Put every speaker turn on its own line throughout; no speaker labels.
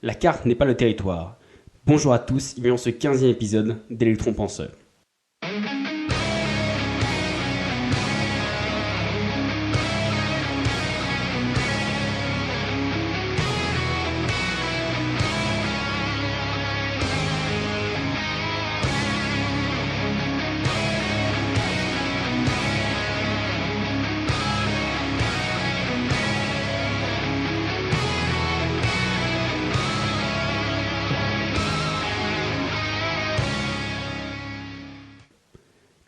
La carte n'est pas le territoire. Bonjour à tous et bienvenue dans ce 15e épisode d'Electron Penseur.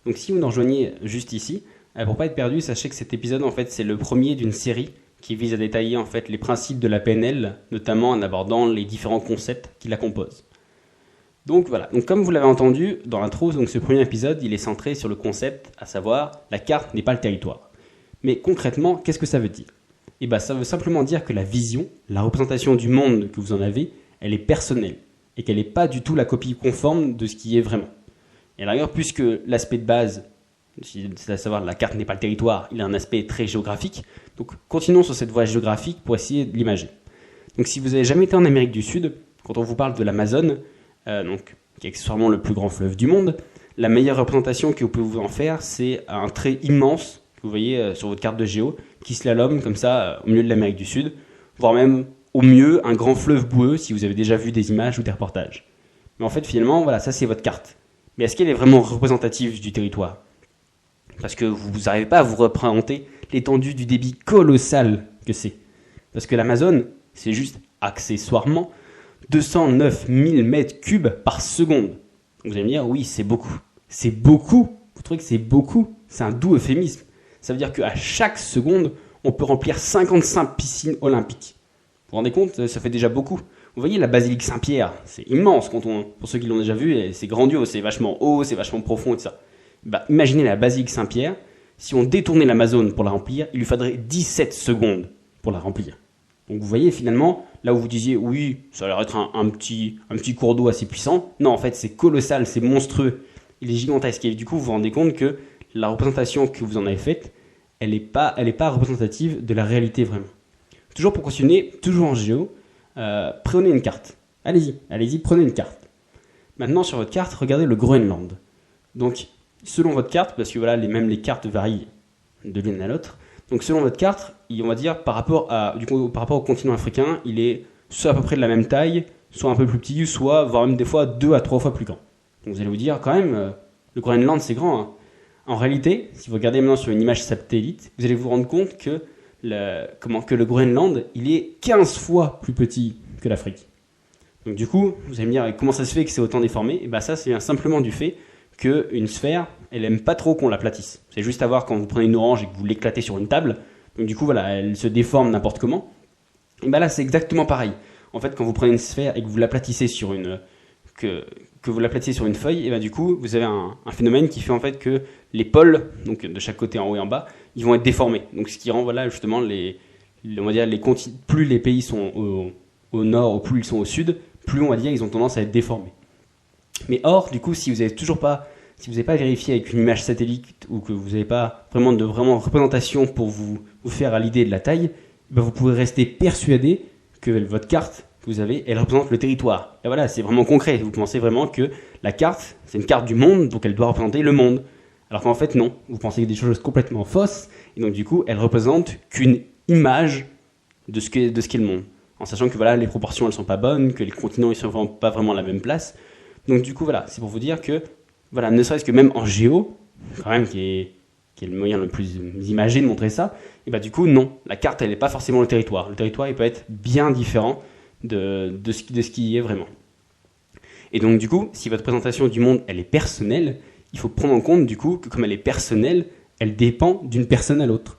Donc si vous nous rejoignez juste ici, pour pas être perdu, sachez que cet épisode en fait c'est le premier d'une série qui vise à détailler en fait les principes de la PNL, notamment en abordant les différents concepts qui la composent. Donc voilà, donc comme vous l'avez entendu dans l'intro, donc ce premier épisode il est centré sur le concept, à savoir la carte n'est pas le territoire. Mais concrètement, qu'est-ce que ça veut dire ? Eh bien ça veut simplement dire que la vision, la représentation du monde que vous en avez, elle est personnelle et qu'elle n'est pas du tout la copie conforme de ce qui est vraiment. Et d'ailleurs, puisque l'aspect de base, c'est à savoir la carte n'est pas le territoire, il a un aspect très géographique, donc continuons sur cette voie géographique pour essayer de l'imager. Donc si vous n'avez jamais été en Amérique du Sud, quand on vous parle de l'Amazone, qui est accessoirement le plus grand fleuve du monde, la meilleure représentation que vous pouvez vous en faire, c'est un trait immense que vous voyez sur votre carte de géo, qui slalome comme ça au milieu de l'Amérique du Sud, voire même au mieux un grand fleuve boueux si vous avez déjà vu des images ou des reportages. Mais en fait finalement, voilà, ça c'est votre carte. Mais est-ce qu'elle est vraiment représentative du territoire ? Parce que vous n'arrivez pas à vous représenter l'étendue du débit colossal que c'est. Parce que l'Amazone, c'est juste accessoirement 209 000 mètres cubes par seconde. Donc vous allez me dire, oui, c'est beaucoup. C'est beaucoup ? Vous trouvez que c'est beaucoup ? C'est un doux euphémisme. Ça veut dire qu'à chaque seconde, on peut remplir 55 piscines olympiques. Vous vous rendez compte ? Ça fait déjà beaucoup. Vous voyez la basilique Saint-Pierre, c'est immense pour ceux qui l'ont déjà vu, et c'est grandiose, c'est vachement haut, c'est vachement profond et tout ça. Imaginez la basilique Saint-Pierre, si on détournait l'Amazone pour la remplir, il lui faudrait 17 secondes pour la remplir. Donc vous voyez finalement, là où vous disiez oui, ça a l'air d'être un petit cours d'eau assez puissant, non en fait c'est colossal, c'est monstrueux, il est gigantesque. Et du coup vous vous rendez compte que la représentation que vous en avez faite, elle n'est pas représentative de la réalité vraiment. Toujours pour continuer, toujours en géo, prenez une carte. Allez-y, prenez une carte. Maintenant, sur votre carte, regardez le Groenland. Donc, selon votre carte, parce que voilà, même les cartes varient de l'une à l'autre. Donc, selon votre carte, on va dire par rapport au continent africain, il est soit à peu près de la même taille, soit un peu plus petit, soit voire même des fois 2 à 3 fois plus grand. Donc, vous allez vous dire quand même, le Groenland c'est grand. Hein. En réalité, si vous regardez maintenant sur une image satellite, vous allez vous rendre compte que le Groenland, il est 15 fois plus petit que l'Afrique. Donc du coup, vous allez me dire comment ça se fait que c'est autant déformé ? Et ça, c'est simplement du fait qu'une sphère, elle aime pas trop qu'on l'aplatisse. C'est juste à voir quand vous prenez une orange et que vous l'éclatez sur une table. Donc du coup, voilà, elle se déforme n'importe comment. Et là, c'est exactement pareil. En fait, quand vous prenez une sphère et que vous l'aplatissez sur une feuille, et du coup, vous avez un phénomène qui fait en fait que les pôles, donc de chaque côté en haut et en bas, ils vont être déformés. Donc ce qui rend justement plus les pays sont au nord ou plus ils sont au sud, plus on va dire ils ont tendance à être déformés. Mais or, du coup, si vous n'avez pas vérifié avec une image satellite ou que vous n'avez pas vraiment représentation pour vous faire à l'idée de la taille, vous pouvez rester persuadé que votre carte que vous avez, elle représente le territoire. Et voilà, c'est vraiment concret. Vous pensez vraiment que la carte, c'est une carte du monde, donc elle doit représenter le monde. Alors qu'en fait, non. Vous pensez des choses complètement fausses, et donc du coup, elle représente qu'une image de ce qu'est le monde. En sachant que voilà, les proportions, elles sont pas bonnes, que les continents, ils sont pas vraiment à la même place. Donc du coup, voilà, c'est pour vous dire que, voilà, ne serait-ce que même en géo, quand même, qui est le moyen le plus imagé de montrer ça, et du coup, non. La carte, elle n'est pas forcément le territoire. Le territoire, il peut être bien différent de ce qui est vraiment. Et donc du coup, si votre présentation du monde, elle est personnelle, il faut prendre en compte du coup que comme elle est personnelle, elle dépend d'une personne à l'autre.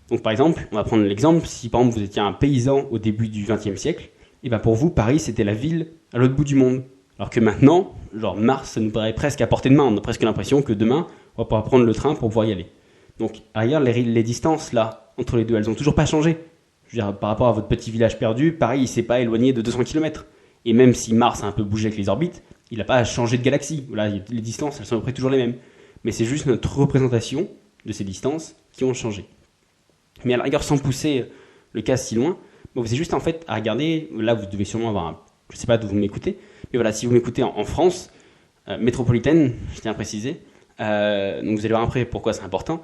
Donc par exemple, on va prendre l'exemple, si par exemple vous étiez un paysan au début du XXe siècle, et pour vous, Paris c'était la ville à l'autre bout du monde. Alors que maintenant, Mars, ça nous paraît presque à portée de main, on a presque l'impression que demain, on va pouvoir prendre le train pour pouvoir y aller. Donc ailleurs, les distances là, entre les deux, elles n'ont toujours pas changé. Je veux dire, par rapport à votre petit village perdu, Paris il s'est pas éloigné de 200 km. Et même si Mars a un peu bougé avec les orbites, il n'a pas changé de galaxie. Voilà, les distances, elles sont à peu près toujours les mêmes. Mais c'est juste notre représentation de ces distances qui ont changé. Mais à la rigueur, sans pousser le cas si loin, vous avez juste en fait à regarder, là vous devez sûrement avoir Je ne sais pas d'où vous m'écoutez, mais voilà, si vous m'écoutez en France, métropolitaine, je tiens à préciser, donc vous allez voir après pourquoi c'est important.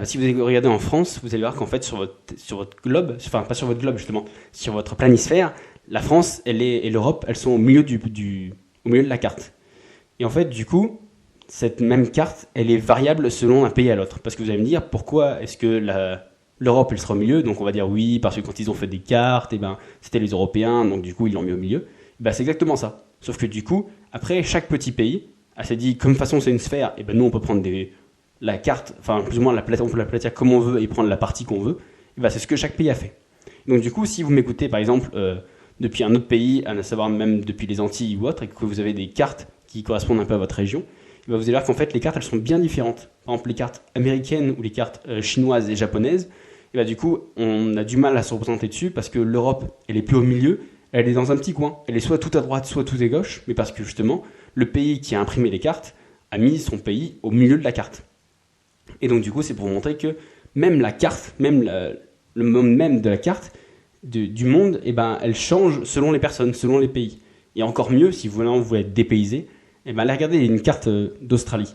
Si vous regardez en France, vous allez voir qu'en fait sur votre globe, enfin pas sur votre globe justement, sur votre planisphère, la France et l'Europe, elles sont au milieu au milieu de la carte. Et en fait, du coup, cette même carte, elle est variable selon un pays à l'autre. Parce que vous allez me dire, pourquoi est-ce que l'Europe, elle sera au milieu? Donc on va dire oui, parce que quand ils ont fait des cartes, eh ben, c'était les Européens, donc du coup, ils l'ont mis au milieu. Ben, c'est exactement ça. Sauf que du coup, après, chaque petit pays, s'est dit, comme de toute façon c'est une sphère, et ben nous, on peut prendre la carte, enfin plus ou moins on peut l'aplatir comme on veut et prendre la partie qu'on veut. Et ben, c'est ce que chaque pays a fait. Donc du coup, si vous m'écoutez, par exemple, depuis un autre pays, à savoir même depuis les Antilles ou autre, et que vous avez des cartes qui correspondent un peu à votre région, vous allez voir qu'en fait les cartes elles sont bien différentes. Par exemple les cartes américaines ou les cartes chinoises et japonaises, et du coup on a du mal à se représenter dessus parce que l'Europe elle est plus au milieu, elle est dans un petit coin, elle est soit tout à droite soit tout à gauche, mais parce que justement le pays qui a imprimé les cartes a mis son pays au milieu de la carte. Et donc du coup c'est pour montrer que même la carte, même le monde même de la carte du monde, et ben elle change selon les personnes, selon les pays. Et encore mieux, si vous voulez être dépaysé, allez regarder une carte d'Australie.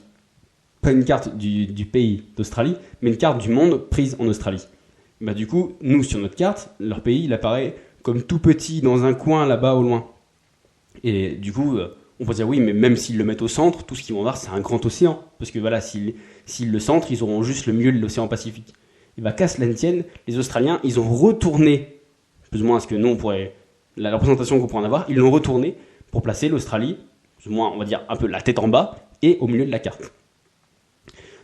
Pas une carte du pays d'Australie, mais une carte du monde prise en Australie. Du coup, nous, sur notre carte, leur pays, il apparaît comme tout petit dans un coin là-bas au loin. Et du coup, on peut dire oui, mais même s'ils le mettent au centre, tout ce qu'ils vont voir, c'est un grand océan. Parce que voilà, s'ils le centrent, ils auront juste le milieu de l'océan Pacifique. Et qu'à cela ne tienne, les Australiens, ils ont retourné, plus ou moins à ce que nous, on pourrait, la représentation qu'on pourrait en avoir, ils l'ont retourné pour placer l'Australie, plus ou moins, on va dire, un peu la tête en bas et au milieu de la carte.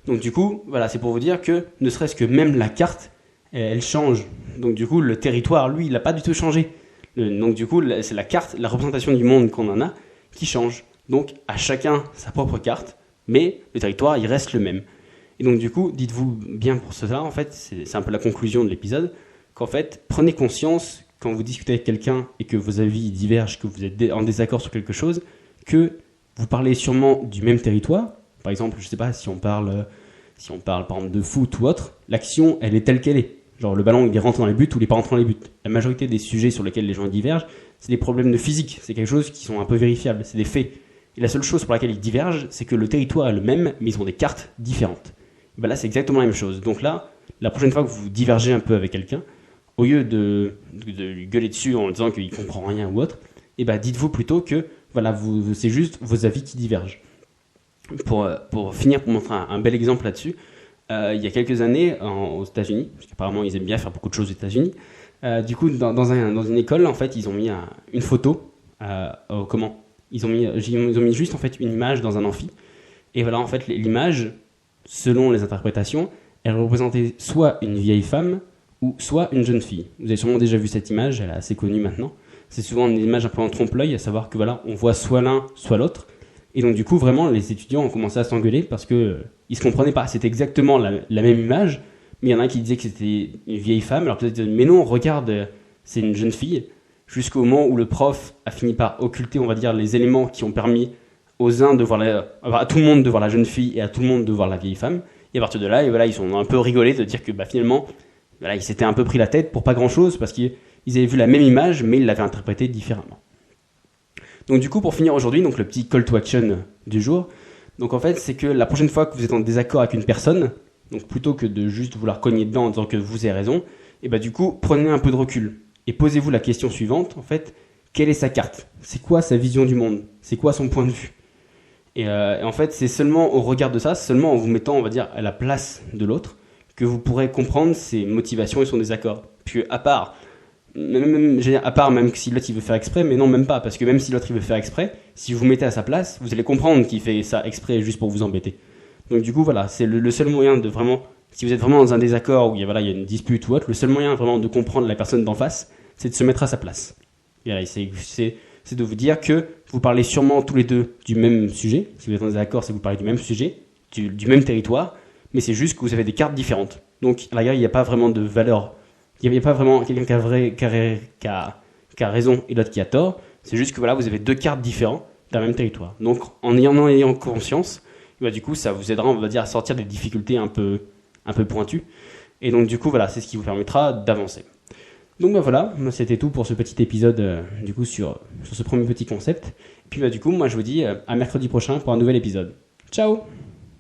Donc du coup, voilà, c'est pour vous dire que ne serait-ce que même la carte, elle change. Donc du coup, le territoire, lui, il n'a pas du tout changé. Donc du coup, c'est la carte, la représentation du monde qu'on en a, qui change. Donc à chacun sa propre carte, mais le territoire, il reste le même. Et donc du coup, dites-vous bien pour cela, en fait, c'est un peu la conclusion de l'épisode, qu'en fait, prenez conscience, quand vous discutez avec quelqu'un et que vos avis divergent, que vous êtes en désaccord sur quelque chose, que vous parlez sûrement du même territoire. Par exemple, je sais pas, si on parle par exemple de foot ou autre, l'action, elle est telle qu'elle est. Genre le ballon, il est rentré dans les buts ou il n'est pas rentré dans les buts. La majorité des sujets sur lesquels les gens divergent, c'est des problèmes de physique. C'est quelque chose qui sont un peu vérifiables, c'est des faits. Et la seule chose pour laquelle ils divergent, c'est que le territoire est le même, mais ils ont des cartes différentes. Et là, c'est exactement la même chose. Donc là, la prochaine fois que vous divergez un peu avec quelqu'un, au lieu de lui gueuler dessus en disant qu'il comprend rien ou autre, dites-vous plutôt que voilà, c'est juste vos avis qui divergent. Pour finir, pour montrer un bel exemple là-dessus, il y a quelques années aux États-Unis, parce qu'apparemment ils aiment bien faire beaucoup de choses aux États-Unis, du coup dans une école en fait ils ont mis une photo, ils ont mis juste en fait une image dans un amphi, et voilà en fait l'image, selon les interprétations, elle représentait soit une vieille femme ou soit une jeune fille. Vous avez sûrement déjà vu cette image, elle est assez connue maintenant. C'est souvent une image un peu en trompe-l'œil, à savoir que voilà, on voit soit l'un, soit l'autre. Et donc du coup, vraiment, les étudiants ont commencé à s'engueuler parce que ils se comprenaient pas. C'était exactement la même image, mais il y en a un qui disait que c'était une vieille femme, alors peut-être mais non, regarde, c'est une jeune fille. Jusqu'au moment où le prof a fini par occulter, on va dire, les éléments qui ont permis aux uns de voir à tout le monde de voir la jeune fille et à tout le monde de voir la vieille femme. Et à partir de là, et voilà, ils ont un peu rigolé de dire que finalement, voilà, ils s'étaient un peu pris la tête pour pas grand-chose parce qu'ils avaient vu la même image, mais ils l'avaient interprétée différemment. Donc du coup, pour finir aujourd'hui, donc le petit call to action du jour, donc en fait, c'est que la prochaine fois que vous êtes en désaccord avec une personne, donc plutôt que de juste vouloir cogner dedans en disant que vous avez raison, et du coup, prenez un peu de recul et posez-vous la question suivante, en fait, quelle est sa carte? C'est quoi sa vision du monde? C'est quoi son point de vue? Et en fait, c'est seulement au regard de ça, seulement en vous mettant, on va dire, à la place de l'autre, que vous pourrez comprendre ses motivations et son désaccord. Puis à part même si l'autre il veut faire exprès, mais non, même pas, parce que même si l'autre il veut faire exprès, si vous vous mettez à sa place, vous allez comprendre qu'il fait ça exprès juste pour vous embêter. Donc du coup, voilà, c'est le seul moyen de vraiment, si vous êtes vraiment dans un désaccord où il y a une dispute ou autre, le seul moyen vraiment de comprendre la personne d'en face, c'est de se mettre à sa place. Et voilà, c'est de vous dire que vous parlez sûrement tous les deux du même sujet. Si vous êtes en désaccord, c'est que vous parlez du même sujet, du même territoire, mais c'est juste que vous avez des cartes différentes. Donc à la guerre, il n'y a pas vraiment de valeur. Il n'y a pas vraiment quelqu'un qui a raison et l'autre qui a tort. C'est juste que voilà, vous avez deux cartes différentes d'un même territoire. Donc en ayant conscience, du coup, ça vous aidera, on va dire, à sortir des difficultés un peu pointues. Et donc du coup, voilà, c'est ce qui vous permettra d'avancer. Donc bah voilà, c'était tout pour ce petit épisode du coup sur ce premier petit concept. Et puis bah du coup, moi je vous dis à mercredi prochain pour un nouvel épisode. Ciao!